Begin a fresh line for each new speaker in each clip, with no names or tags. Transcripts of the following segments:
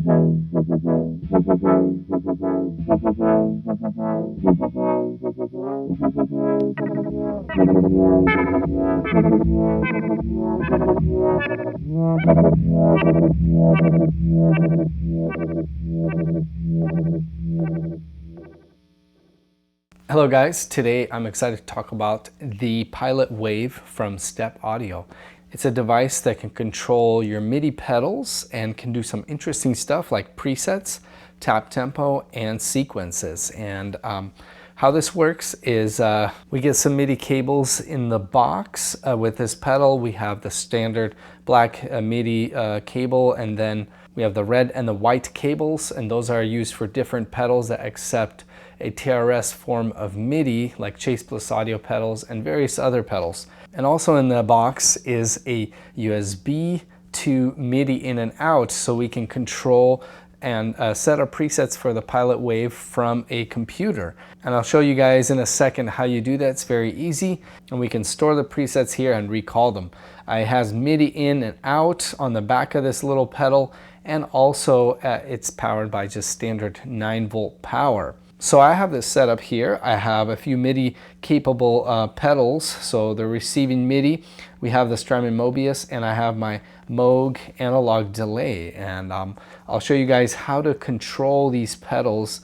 Hello guys, today I'm excited to talk about the Pilot Wave from Step Audio. It's a device that can control your MIDI pedals and can do some interesting stuff like presets, tap tempo, and sequences. And how this works is we get some MIDI cables in the box. With this pedal, we have the standard black MIDI cable, and then we have the red and the white cables, and those are used for different pedals that accept a TRS form of MIDI, like Chase Plus audio pedals and various other pedals. And also in the box is a USB to MIDI in and out, so we can control and set our presets for the Pilot Wave from a computer. And I'll show you guys in a second how you do that. It's very easy, and we can store the presets here and recall them. It has MIDI in and out on the back of this little pedal, and also it's powered by just standard 9-volt power. So I have this set up here. I have a few MIDI capable pedals, so they're receiving MIDI. We have the Strymon Mobius, and I have my Moog analog delay, and I'll show you guys how to control these pedals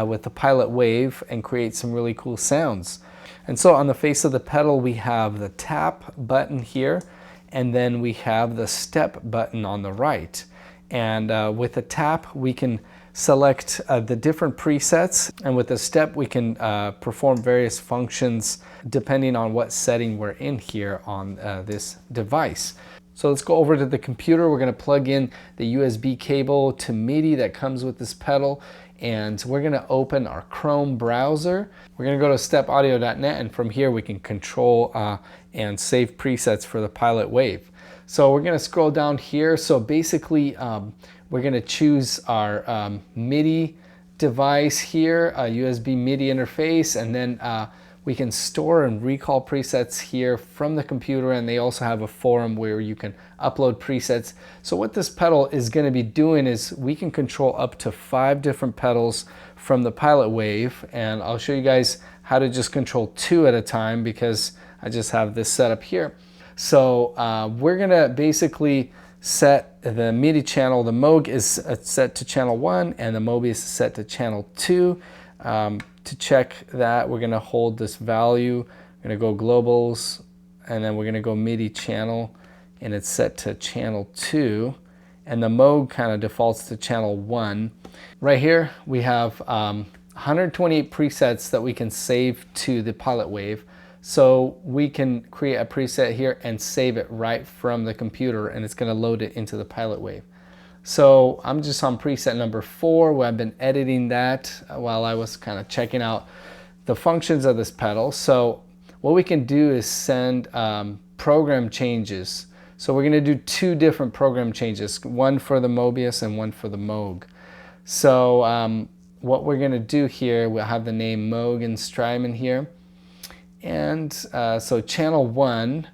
with the Pilot Wave and create some really cool sounds. And so on the face of the pedal we have the tap button here, and then we have the step button on the right. And with the tap we can select the different presets, and with the step we can perform various functions depending on what setting we're in here on this device. So let's go over to the computer. We're going to plug in the USB cable to MIDI that comes with this pedal, and we're going to open our Chrome browser. We're going to go to stepaudio.net, and from here we can control and save presets for the Pilot Wave. So we're going to scroll down here. So basically we're going to choose our MIDI device here, a USB MIDI interface, and then we can store and recall presets here from the computer, and they also have a forum where you can upload presets. So what this pedal is going to be doing is we can control up to 5 different pedals from the Pilot Wave, and I'll show you guys how to just control 2 at a time because I just have this set up here. So we're going to basically set the MIDI channel. The Moog is set to channel 1 and the Mobius is set to channel 2. To check that, we're going to hold this value. We're going to go globals, and then we're going to go MIDI channel, and it's set to channel 2. And the Moog kind of defaults to channel 1. Right here we have 128 presets that we can save to the Pilot Wave. So we can create a preset here and save it right from the computer, and it's going to load it into the Pilot Wave. So I'm just on preset number 4, where I've been editing that while I was kind of checking out the functions of this pedal. So what we can do is send program changes. So we're going to do 2 different program changes, one for the Mobius and one for the Moog. So what we're going to do here, we'll have the name Moog and Strymon here. And so channel 1,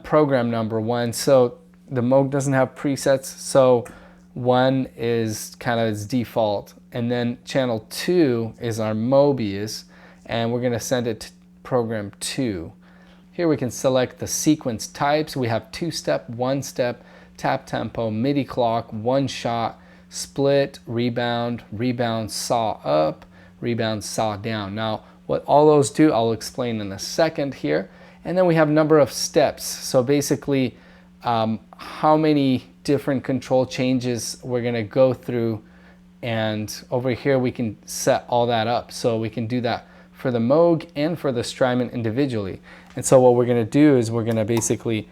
program number 1. So the Moog doesn't have presets, so 1 is kind of its default. And then channel 2 is our Mobius, and we're going to send it to program 2. Here we can select the sequence types. We have 2-step, 1-step, tap tempo, MIDI clock, 1-shot, split, rebound, rebound saw up, rebound saw down. Now what all those do I'll explain in a second here. And then we have number of steps. So basically how many different control changes we're going to go through, and over here we can set all that up. So we can do that for the Moog and for the Strymon individually. And so what we're going to do is we're going to basically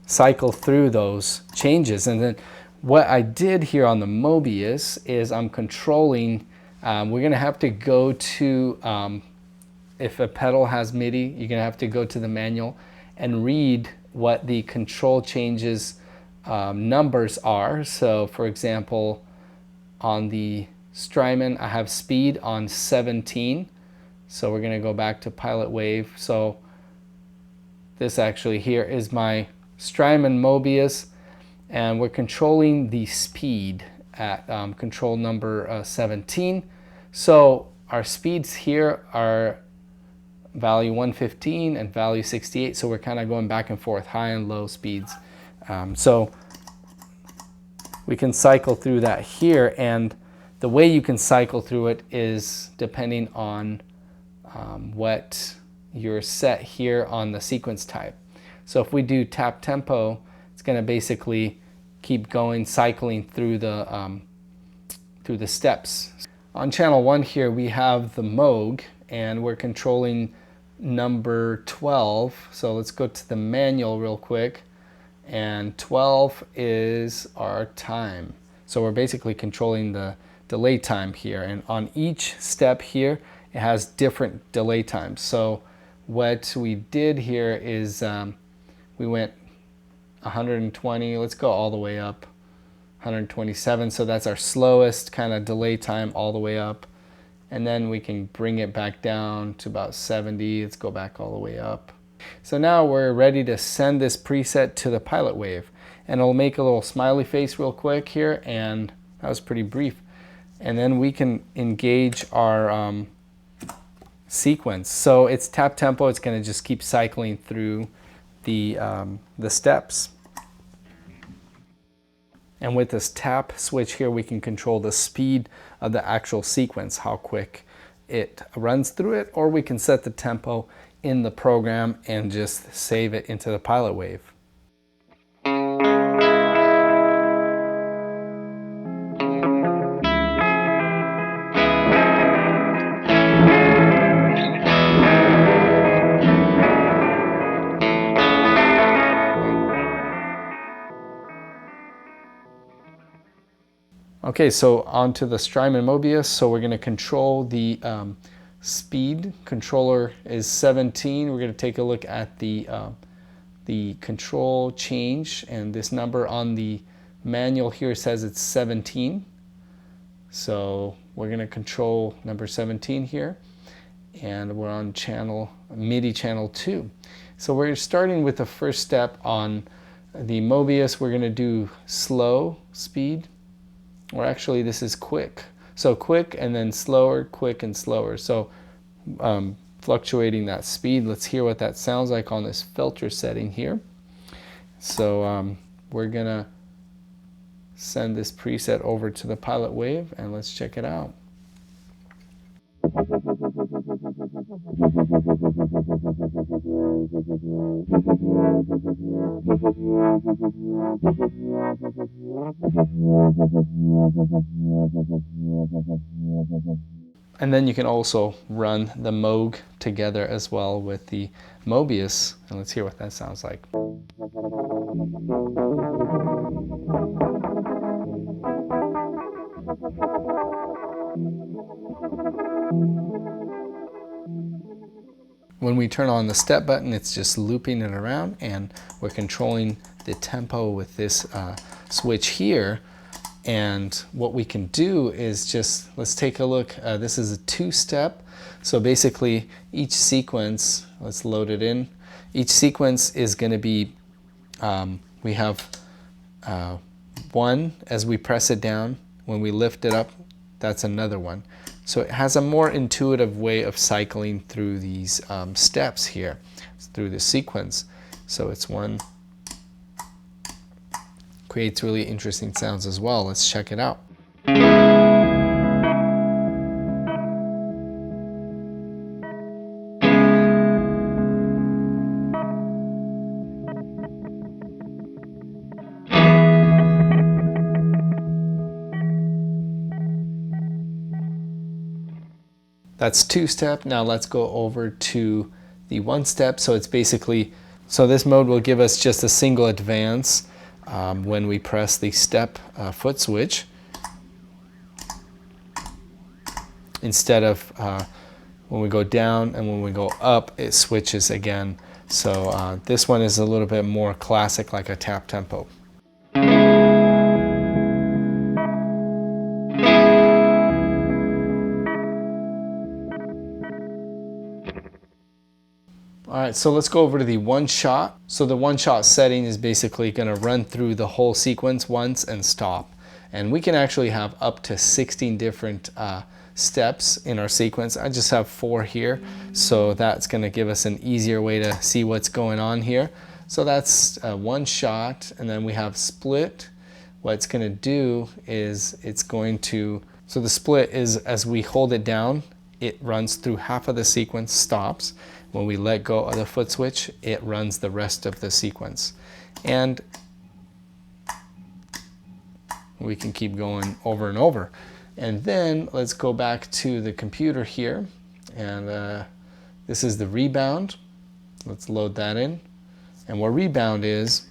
cycle through those changes. And then what I did here on the Mobius is I'm controlling, we're going to have to go to, if a pedal has MIDI, you're going to have to go to the manual and read what the control changes numbers are. So for example, on the Strymon I have speed on 17, so we're going to go back to Pilot Wave. So this actually here is my Strymon Mobius, and we're controlling the speed at control number 17. So our speeds here are value 115 and value 68, so we're kind of going back and forth, high and low speeds. So we can cycle through that here, and the way you can cycle through it is depending on what you're set here on the sequence type. So if we do tap tempo, it's going to basically keep going, cycling through the steps. On channel 1 here we have the Moog, and we're controlling number 12. So let's go to the manual real quick, and 12 is our time. So we're basically controlling the delay time here, and on each step here it has different delay times. So what we did here is we went 120, let's go all the way up, 127, so that's our slowest kind of delay time all the way up, and then we can bring it back down to about 70. Let's go back all the way up. So now we're ready to send this preset to the Pilot Wave, and it'll make a little smiley face real quick here, and that was pretty brief. And then we can engage our sequence. So it's tap tempo, it's going to just keep cycling through the steps. And with this tap switch here, we can control the speed of the actual sequence, how quick it runs through it, or we can set the tempo in the program and just save it into the Pilot Wave. Okay, so onto the Strymon Mobius. So we're going to control the speed. Controller is 17. We're going to take a look at the control change, and this number on the manual here says it's 17. So we're going to control number 17 here, and we're on channel MIDI channel 2. So we're starting with the first step on the Mobius. We're going to do slow speed. Or actually this is quick. So quick and then slower, quick and slower. So fluctuating that speed. Let's hear what that sounds like on this filter setting here. So we're gonna send this preset over to the Pilot Wave, and let's check it out. And then you can also run the Moog together as well with the Mobius, and let's hear what that sounds like. When we turn on the step button, it's just looping it around, and we're controlling the tempo with this switch here. And what we can do is just, let's take a look. This is a 2-step. So basically each sequence, let's load it in. Each sequence is going to be, we have 1 as we press it down. When we lift it up, that's another one. So it has a more intuitive way of cycling through these steps here, through the sequence. So it's 1, creates really interesting sounds as well. Let's check it out. That's 2-step. Now let's go over to the 1-step. So it's basically, so this mode will give us just a single advance when we press the step foot switch, instead of when we go down, and when we go up it switches again. So this one is a little bit more classic, like a tap tempo. All right, so let's go over to the one shot. So the one shot setting is basically going to run through the whole sequence once and stop. And we can actually have up to 16 different steps in our sequence. I just have 4 here, so that's going to give us an easier way to see what's going on here. So that's one shot, and then we have split. What it's going to do is it's going to, so the split is as we hold it down, it runs through half of the sequence, stops. When we let go of the foot switch, it runs the rest of the sequence. And we can keep going over and over. And then let's go back to the computer here. And this is the rebound. Let's load that in. And what rebound is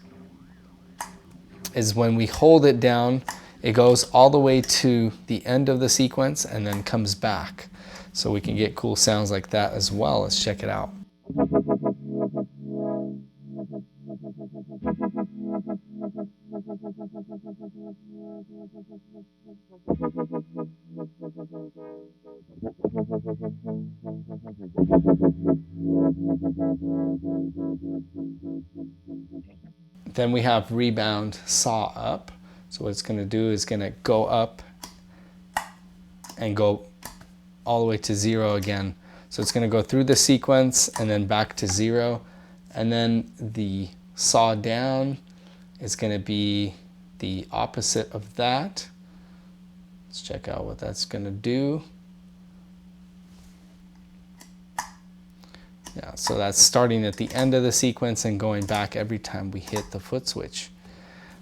when we hold it down, it goes all the way to the end of the sequence and then comes back. So we can get cool sounds like that as well. Let's check it out. Then we have rebound saw up. So what it's going to do is going to go up and go all the way to 0 again. So it's going to go through the sequence and then back to 0. And then the saw down is going to be the opposite of that. Let's check out what that's going to do. Yeah, so that's starting at the end of the sequence and going back every time we hit the foot switch.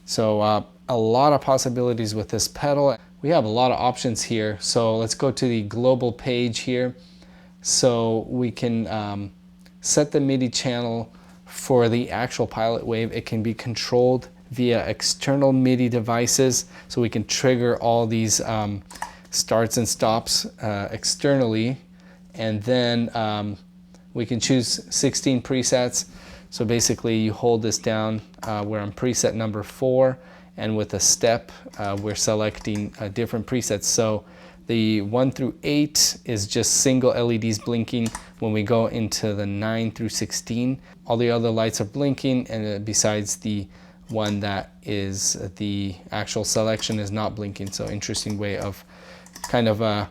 So a lot of possibilities with this pedal. We have a lot of options here. So let's go to the global page here. So we can set the MIDI channel for the actual Pilot Wave. It can be controlled via external MIDI devices. So we can trigger all these starts and stops externally. And then we can choose 16 presets. So basically you hold this down, we're on preset number 4, and with a step we're selecting different presets. So the 1 through 8 is just single LEDs blinking. When we go into the 9 through 16, all the other lights are blinking, and besides the one that is the actual selection is not blinking. So interesting way of kind of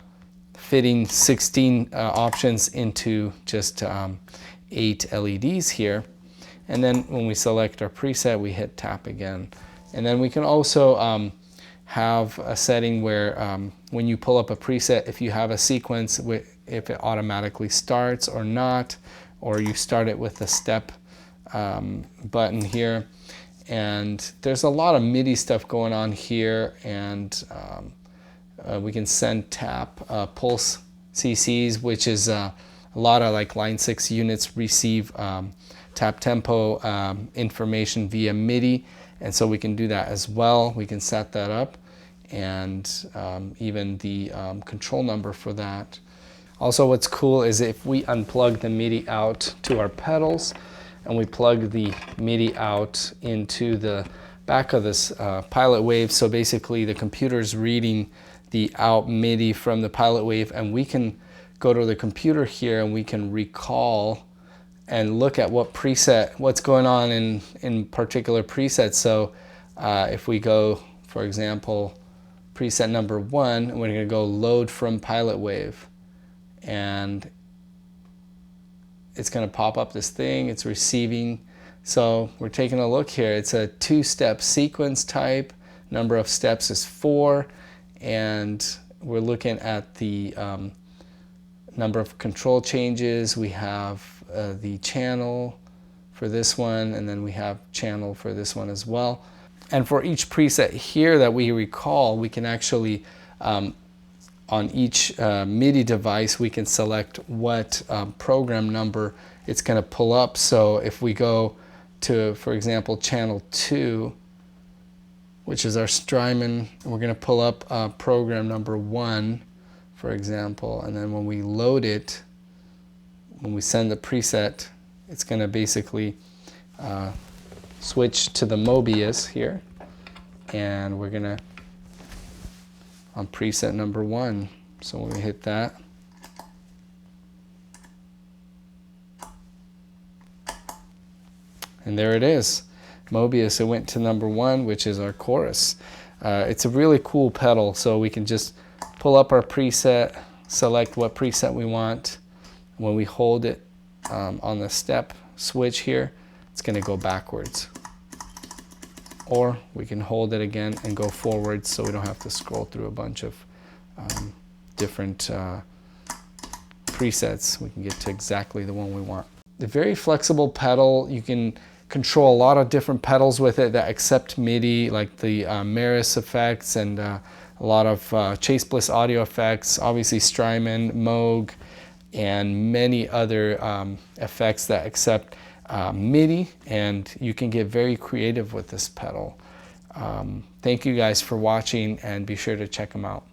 fitting 16 options into just 8 LEDs here. And then when we select our preset, we hit tap again. And then we can also have a setting where when you pull up a preset, if you have a sequence, if it automatically starts or not, or you start it with a step button here. And there's a lot of MIDI stuff going on here, and we can send tap pulse CCs, which is a lot of like line 6 units receive tap tempo information via MIDI, and so we can do that as well. We can set that up, and even the control number for that. Also, what's cool is if we unplug the MIDI out to our pedals and we plug the MIDI out into the back of this Pilot Wave, so basically the computer's reading the out MIDI from the Pilot Wave, and we can go to the computer here and we can recall and look at what preset, what's going on in particular presets. So if we go, for example, preset number 1, and we're going to go load from Pilot Wave, and it's going to pop up this thing, it's receiving. So we're taking a look here. It's a 2-step sequence type, number of steps is 4, and we're looking at the number of control changes. We have the channel for this one, and then we have channel for this one as well. And for each preset here that we recall, we can actually on each MIDI device, we can select what program number it's going to pull up. So if we go to, for example, channel 2, which is our Strymon, we're going to pull up program number 1, for example, and then when we load it, when we send the preset, it's going to basically switch to the Mobius here, and we're going to on preset number 1. So when we hit that, And there it is. Mobius, it went to #1, which is our chorus. It's a really cool pedal, so we can just pull up our preset, select what preset we want. When we hold it on the step switch here, it's going to go backwards. Or we can hold it again and go forwards, so we don't have to scroll through a bunch of different presets. We can get to exactly the one we want. The very flexible pedal, you can control a lot of different pedals with it that accept MIDI, like the Maris effects and a lot of Chase Bliss audio effects, obviously Strymon, Moog, and many other effects that accept MIDI, and you can get very creative with this pedal. Thank you guys for watching, and be sure to check them out.